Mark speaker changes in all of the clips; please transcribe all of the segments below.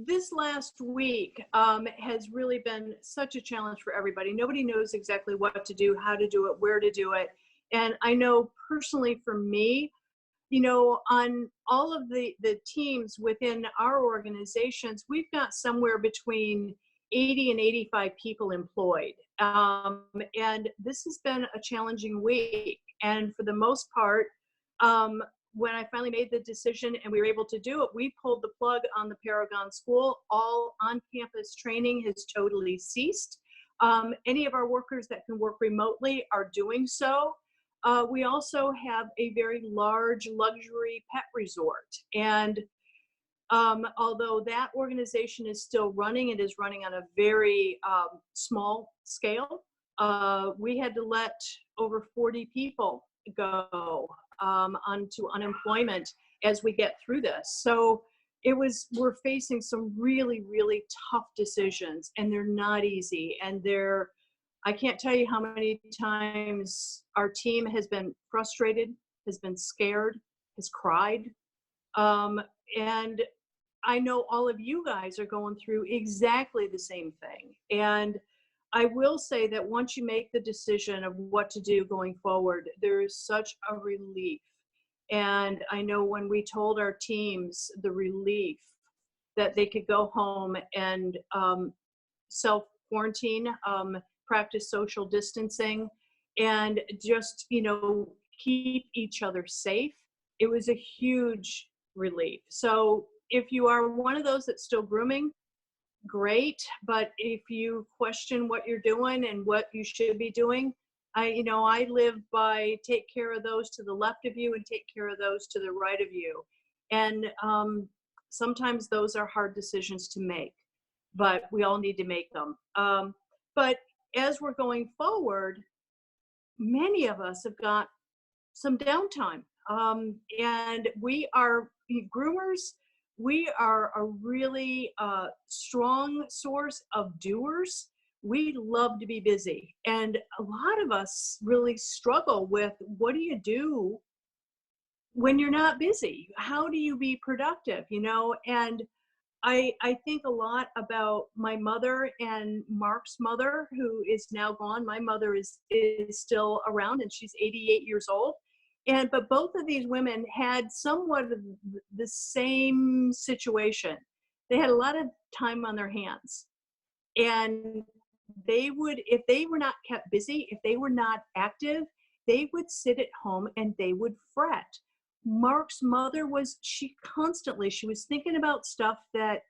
Speaker 1: This last week has really been such a challenge for everybody. Nobody knows exactly what to do, how to do it, where to do it. And I know personally for me, on all of the teams within our organizations, we've got somewhere between 80 and 85 people employed. And this has been a challenging week. And for the most part, when I finally made the decision and we were able to do it, we pulled the plug on the Paragon School. All on-campus training has totally ceased. Any of our workers that can work remotely are doing so. We also have a very large luxury pet resort. And although that organization is still running, it is running on a very small scale. We had to let over 40 people go onto unemployment as we get through this. So we're facing some really, really tough decisions, and they're not easy. And I can't tell you how many times our team has been frustrated, has been scared, has cried. And I know all of you guys are going through exactly the same thing. And I will say that once you make the decision of what to do going forward, there is such a relief. And I know when we told our teams the relief that they could go home and self-quarantine, practice social distancing, and just, keep each other safe, it was a huge relief. So if you are one of those that's still grooming, great. But if you question what you're doing and what you should be doing, I live by take care of those to the left of you and take care of those to the right of you. And sometimes those are hard decisions to make, but we all need to make them. But as we're going forward, many of us have got some downtime. And we are groomers. We are a really strong source of doers. We love to be busy. And a lot of us really struggle with, what do you do when you're not busy? How do you be productive? And I think a lot about my mother and Mark's mother, who is now gone. My mother is still around, and she's 88 years old. But both of these women had somewhat of the same situation. They had a lot of time on their hands, and if they were not kept busy, if they were not active, they would sit at home and they would fret. Mark's mother she was thinking about stuff that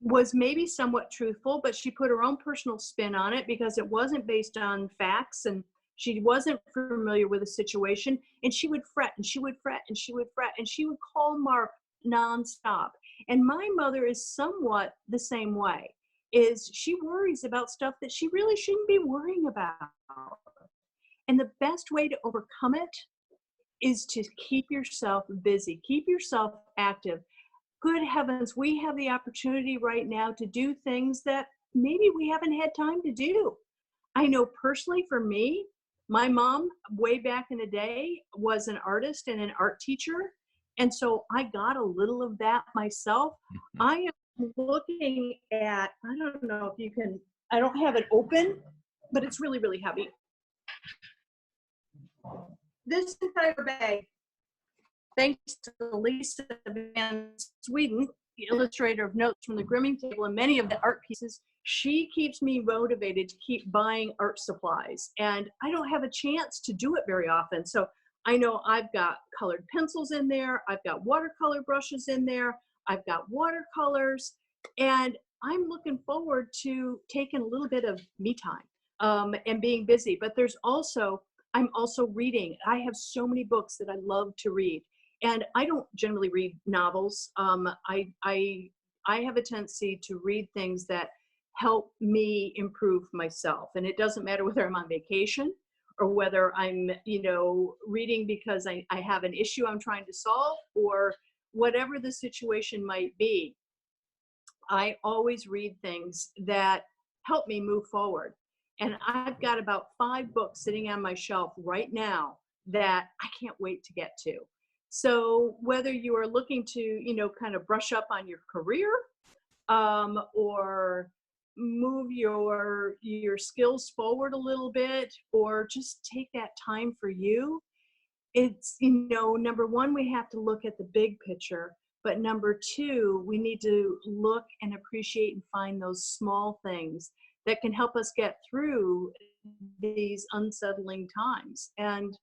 Speaker 1: was maybe somewhat truthful, but she put her own personal spin on it because it wasn't based on facts, and she wasn't familiar with the situation. And she would fret and she would fret and she would fret, and she would call Mark nonstop. And my mother is somewhat the same way. She worries about stuff that she really shouldn't be worrying about. And the best way to overcome it is to keep yourself busy, keep yourself active. Good heavens, we have the opportunity right now to do things that maybe we haven't had time to do. I know personally for me, my mom, way back in the day, was an artist and an art teacher. And so I got a little of that myself. I am looking at, I don't know if you can, I don't have it open, but it's really, really heavy. This entire bag, thanks to Lisa Van Sweden, the illustrator of Notes from the Grooming Table and many of the art pieces, she keeps me motivated to keep buying art supplies. And I don't have a chance to do it very often. So I know I've got colored pencils in there. I've got watercolor brushes in there. I've got watercolors. And I'm looking forward to taking a little bit of me time and being busy. But I'm also reading. I have so many books that I love to read. And I don't generally read novels. I have a tendency to read things that help me improve myself. And it doesn't matter whether I'm on vacation or whether I'm, reading because I have an issue I'm trying to solve, or whatever the situation might be. I always read things that help me move forward. And I've got about 5 books sitting on my shelf right now that I can't wait to get to. So whether you are looking to, kind of brush up on your career, or move your skills forward a little bit, or just take that time for you, it's, number one, we have to look at the big picture, but number two, we need to look and appreciate and find those small things that can help us get through these unsettling times. And,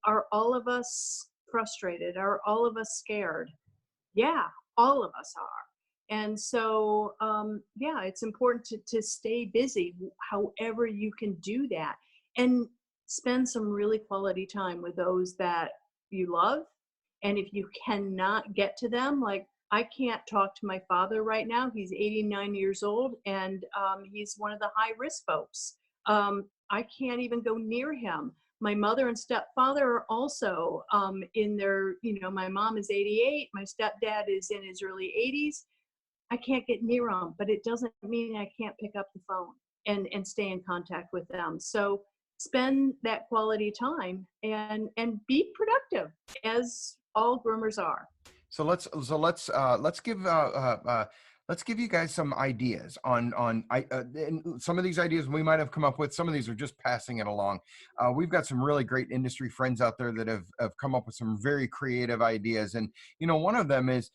Speaker 1: are all of us frustrated? Are all of us scared? Yeah, all of us are. And so, yeah, it's important to stay busy, however you can do that, and spend some really quality time with those that you love. And if you cannot get to them, like I can't talk to my father right now. He's 89 years old, and he's one of the high risk folks. I can't even go near him. My mother and stepfather are also in their, my mom is 88, my stepdad is in his early 80s. I can't get near them, but it doesn't mean I can't pick up the phone and stay in contact with them. So spend that quality time and be productive, as all groomers are.
Speaker 2: So let's give you guys some ideas on and some of these ideas we might have come up with. Some of these are just passing it along. We've got some really great industry friends out there that have come up with some very creative ideas, and one of them is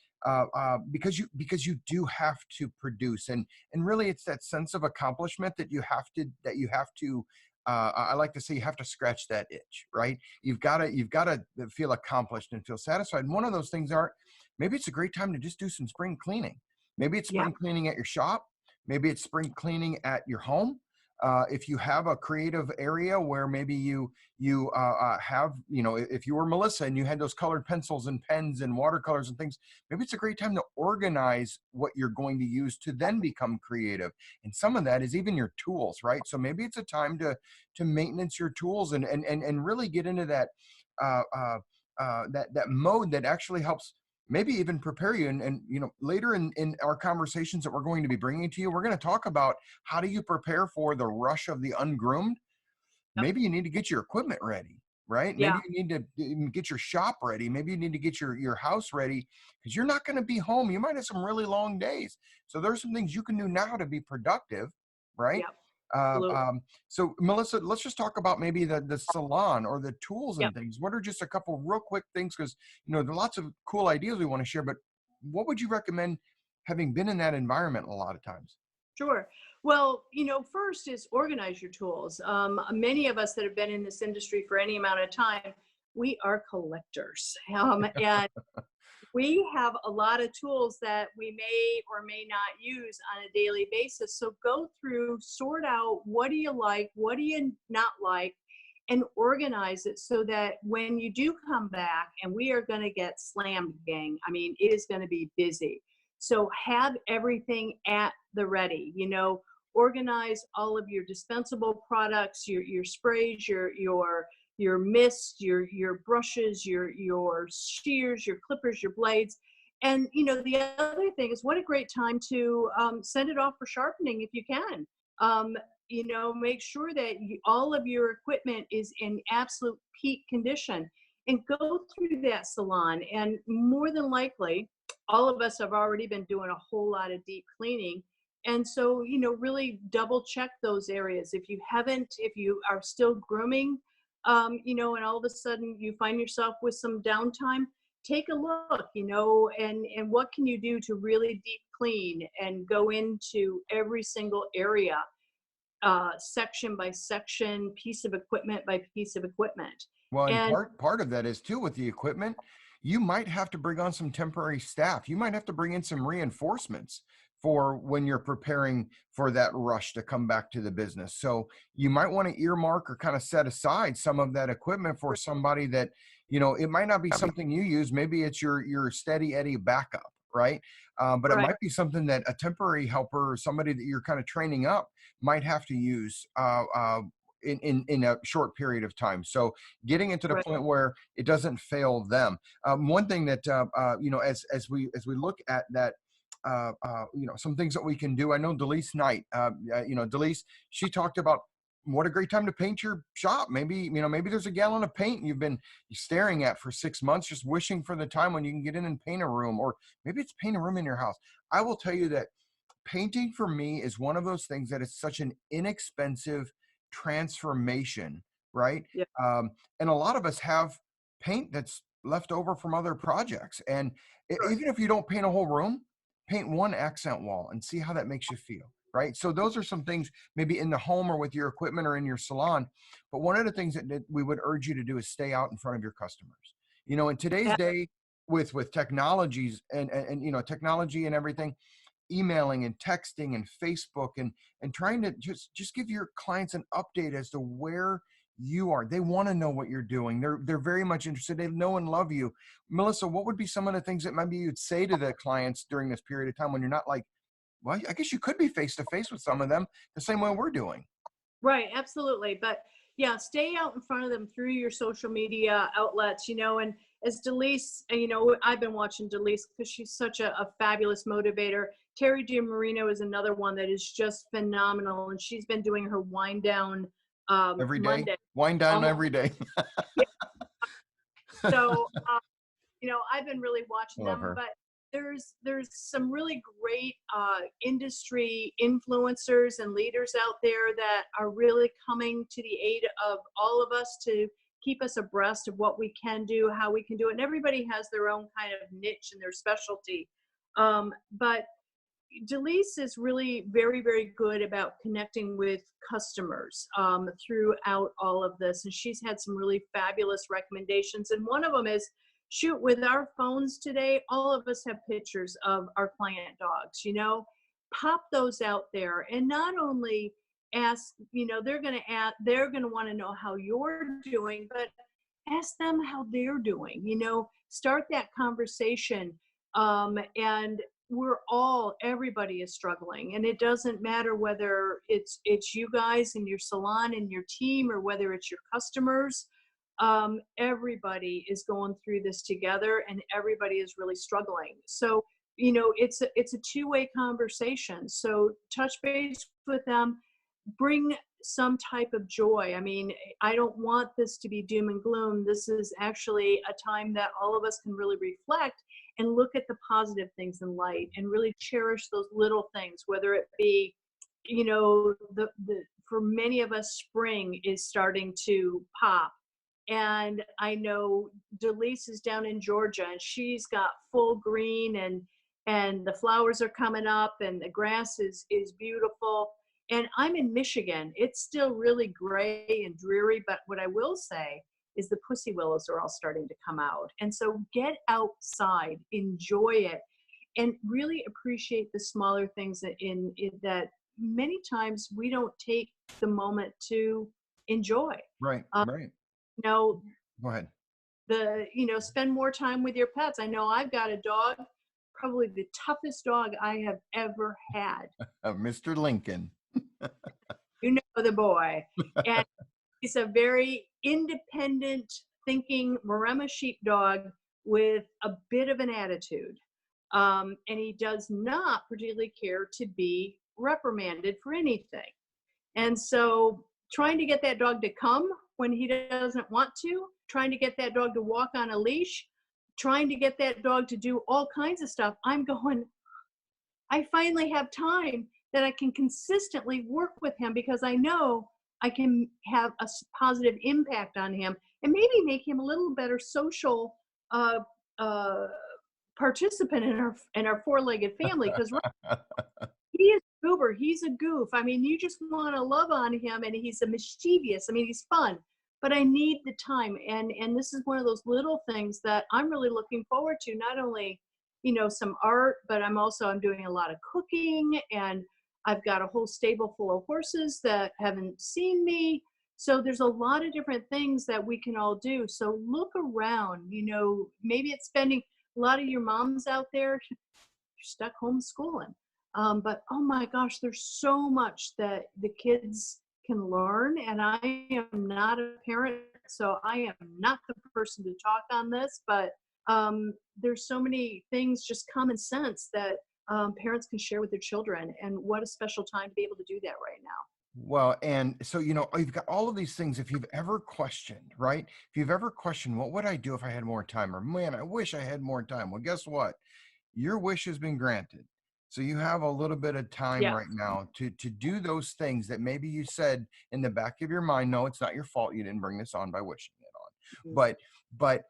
Speaker 2: because you do have to produce, and really it's that sense of accomplishment that you have to. I like to say you have to scratch that itch, right? You've got to feel accomplished and feel satisfied. And one of those things are, maybe it's a great time to just do some spring cleaning. Maybe it's
Speaker 1: Yep,
Speaker 2: spring cleaning at your shop. Maybe it's spring cleaning at your home. If you have a creative area where maybe you have, if you were Melissa and you had those colored pencils and pens and watercolors and things, maybe it's a great time to organize what you're going to use to then become creative. And some of that is even your tools, right? So maybe it's a time to maintenance your tools and really get into uh, uh, that mode that actually helps maybe even prepare you. And later in our conversations that we're going to be bringing to you, we're going to talk about how do you prepare for the rush of the ungroomed.
Speaker 1: yep,
Speaker 2: Maybe you need to get your equipment ready, right? Maybe
Speaker 1: yeah,
Speaker 2: you need to get your shop ready. Maybe you need to get your house ready, because you're not going to be home. You might have some really long days. So there's some things you can do now to be productive, right?
Speaker 1: yep,
Speaker 2: Uh,
Speaker 1: absolutely.
Speaker 2: um, so Melissa, let's just talk about maybe the salon or the tools
Speaker 1: Yep.
Speaker 2: and things. What are just a couple real quick things? Because there are lots of cool ideas we want to share, but what would you recommend, having been in that environment a lot of times?
Speaker 1: Sure. Well, first is organize your tools. Many of us that have been in this industry for any amount of time, we are collectors. And we have a lot of tools that we may or may not use on a daily basis. So go through, sort out, what do you like, what do you not like, and organize it so that when you do come back, and we are going to get slammed, gang. I mean, it is going to be busy. So have everything at the ready. Organize all of your dispensable products, your sprays, your mist, your brushes, your shears, your clippers, your blades. And the other thing is, what a great time to send it off for sharpening if you can. Um, make sure that all of your equipment is in absolute peak condition, and go through that salon. And more than likely, all of us have already been doing a whole lot of deep cleaning. And so, really double check those areas. If you haven't, if you are still grooming, and all of a sudden you find yourself with some downtime, take a look, and what can you do to really deep clean and go into every single area, section by section, piece of equipment by piece of equipment.
Speaker 2: Well, and
Speaker 1: And
Speaker 2: part of that is too with the equipment. You might have to bring on some temporary staff. You might have to bring in some reinforcements for when you're preparing for that rush to come back to the business. So you might want to earmark or kind of set aside some of that equipment for somebody that, it might not be something you use. Maybe it's your steady Eddie backup, right? But it
Speaker 1: right,
Speaker 2: might be something that a temporary helper or somebody that you're kind of training up might have to use in a short period of time. So getting into the
Speaker 1: right,
Speaker 2: point where it doesn't fail them. One thing that as we look at that, some things that we can do. I know Delise Knight. Delise, she talked about what a great time to paint your shop. Maybe, maybe there's a gallon of paint you've been staring at for 6 months, just wishing for the time when you can get in and paint a room, or maybe it's paint a room in your house. I will tell you that painting for me is one of those things that is such an inexpensive transformation, right?
Speaker 1: Yeah.
Speaker 2: Um, and a lot of us have paint that's left over from other projects. And
Speaker 1: Sure.
Speaker 2: even if you don't paint a whole room, paint one accent wall and see how that makes you feel, right? So those are some things maybe in the home or with your equipment or in your salon. But one of the things that we would urge you to do is stay out in front of your customers. In today's
Speaker 1: Yeah.
Speaker 2: day, with technologies and technology and everything, emailing and texting and Facebook and trying to just give your clients an update as to where you are. They want to know what you're doing. They're very much interested. They know and love you. Melissa, what would be some of the things that maybe you'd say to the clients during this period of time when you're not like, well, I guess you could be face to face with some of them the same way we're doing.
Speaker 1: Right, absolutely. But yeah, stay out in front of them through your social media outlets, and as Delise, I've been watching Delise because she's such a fabulous motivator. Terry Marino is another one that is just phenomenal, and she's been doing her wind down
Speaker 2: Every day,
Speaker 1: Monday.
Speaker 2: wind down
Speaker 1: Almost.
Speaker 2: every day.
Speaker 1: Yeah. So I've been really
Speaker 2: I
Speaker 1: watching
Speaker 2: love
Speaker 1: them,
Speaker 2: her.
Speaker 1: but there's some really great industry influencers and leaders out there that are really coming to the aid of all of us to keep us abreast of what we can do, how we can do it. And everybody has their own kind of niche and their specialty. But Delise is really very, very good about connecting with customers throughout all of this. And she's had some really fabulous recommendations. And one of them is, shoot, with our phones today, all of us have pictures of our client dogs, pop those out there. And not only ask, they're going to want to know how you're doing, but ask them how they're doing, start that conversation. And everybody is struggling, and it doesn't matter whether it's you guys in your salon and your team, or whether it's your customers. Everybody is going through this together, and everybody is really struggling. So it's a two-way conversation. So touch base with them, bring some type of joy. I mean, I don't want this to be doom and gloom. This is actually a time that all of us can really reflect and look at the positive things in light, and really cherish those little things, whether it be, the for many of us, spring is starting to pop. And I know Delise is down in Georgia, and she's got full green, and the flowers are coming up, and the grass is beautiful. And I'm in Michigan. It's still really gray and dreary, but what I will say is the pussy willows are all starting to come out. And so get outside, enjoy it, and really appreciate the smaller things that many times we don't take the moment to enjoy.
Speaker 2: Right,
Speaker 1: Um,
Speaker 2: right.
Speaker 1: you know,
Speaker 2: Go ahead.
Speaker 1: spend more time with your pets. I know I've got a dog, probably the toughest dog I have ever had.
Speaker 2: Mr. Lincoln.
Speaker 1: You know the boy. And he's a very independent thinking Maremma sheepdog with a bit of an attitude. And he does not particularly care to be reprimanded for anything. And so trying to get that dog to come when he doesn't want to, trying to get that dog to walk on a leash, trying to get that dog to do all kinds of stuff, I'm going, I finally have time that I can consistently work with him, because I know I can have a positive impact on him, and maybe make him a little better social uh, uh, participant in our four-legged family. Because he is a goober. He's a goof. I mean, you just want to love on him, and he's a mischievous. I mean, he's fun. But I need the time, and this is one of those little things that I'm really looking forward to. Not only, some art, but I'm doing a lot of cooking, and I've got a whole stable full of horses that haven't seen me. So there's a lot of different things that we can all do. So look around. Maybe it's spending, a lot of your moms out there, you're stuck homeschooling. But oh my gosh, there's so much that the kids can learn. And I am not a parent, so I am not the person to talk on this, but there's so many things, just common sense, that parents can share with their children. And what a special time to be able to do that right now.
Speaker 2: Well, and so, you've got all of these things. If you've ever questioned, right? If you've ever questioned, what would I do if I had more time? Or, man, I wish I had more time. Well, guess what? Your wish has been granted. So you have a little bit of time
Speaker 1: Yeah,
Speaker 2: right now to do those things that maybe you said in the back of your mind, no, it's not your fault. You didn't bring this on by wishing it on.
Speaker 1: mhm,
Speaker 2: But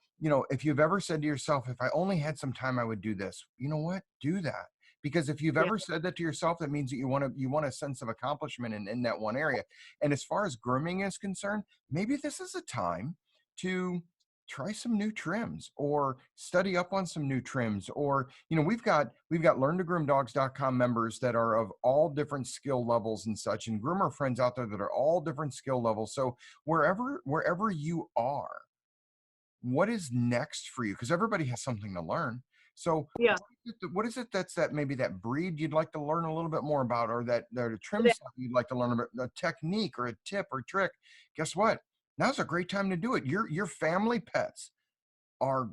Speaker 2: if you've ever said to yourself, if I only had some time, I would do this. You know what? Do that. Because if you've
Speaker 1: yeah,
Speaker 2: ever said that to yourself, that means that you want a sense of accomplishment in that one area. And as far as grooming is concerned, maybe this is a time to try some new trims or study up on some new trims. Or we've got learntogroomdogs.com members that are of all different skill levels and such, and groomer friends out there that are all different skill levels. So wherever you are, what is next for you? Because everybody has something to learn. So
Speaker 1: yeah.
Speaker 2: what is it that's that maybe that breed you'd like to learn a little bit more about, or that a trim
Speaker 1: That-
Speaker 2: style you'd like to learn about, a technique or a tip or trick? Guess what? Now's a great time to do it. Your family pets are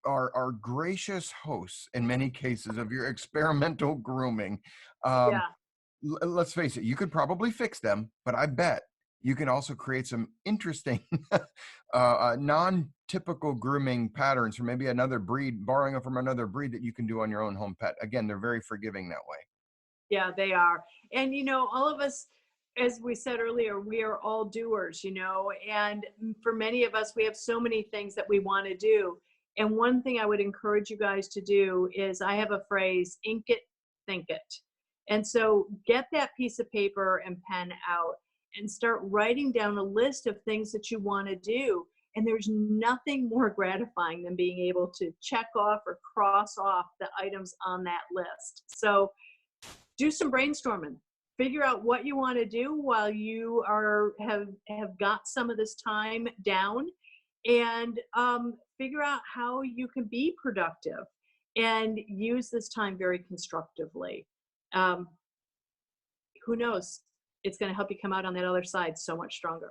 Speaker 2: are gracious hosts in many cases of your experimental grooming. Um,
Speaker 1: Yeah,
Speaker 2: let's face it, you could probably fix them, but I bet you can also create some interesting non-typical grooming patterns from maybe another breed, borrowing it from another breed that you can do on your own home pet. Again, they're very forgiving that way.
Speaker 1: yeah, they are. And all of us, as we said earlier, we are all doers, and for many of us, we have so many things that we want to do. And one thing I would encourage you guys to do is I have a phrase, ink it, think it. And so get that piece of paper and pen out and start writing down a list of things that you want to do. And there's nothing more gratifying than being able to check off or cross off the items on that list. So do some brainstorming, figure out what you want to do while you have got some of this time down, and figure out how you can be productive and use this time very constructively. um, who knows, it's going to help you come out on that other side so much stronger.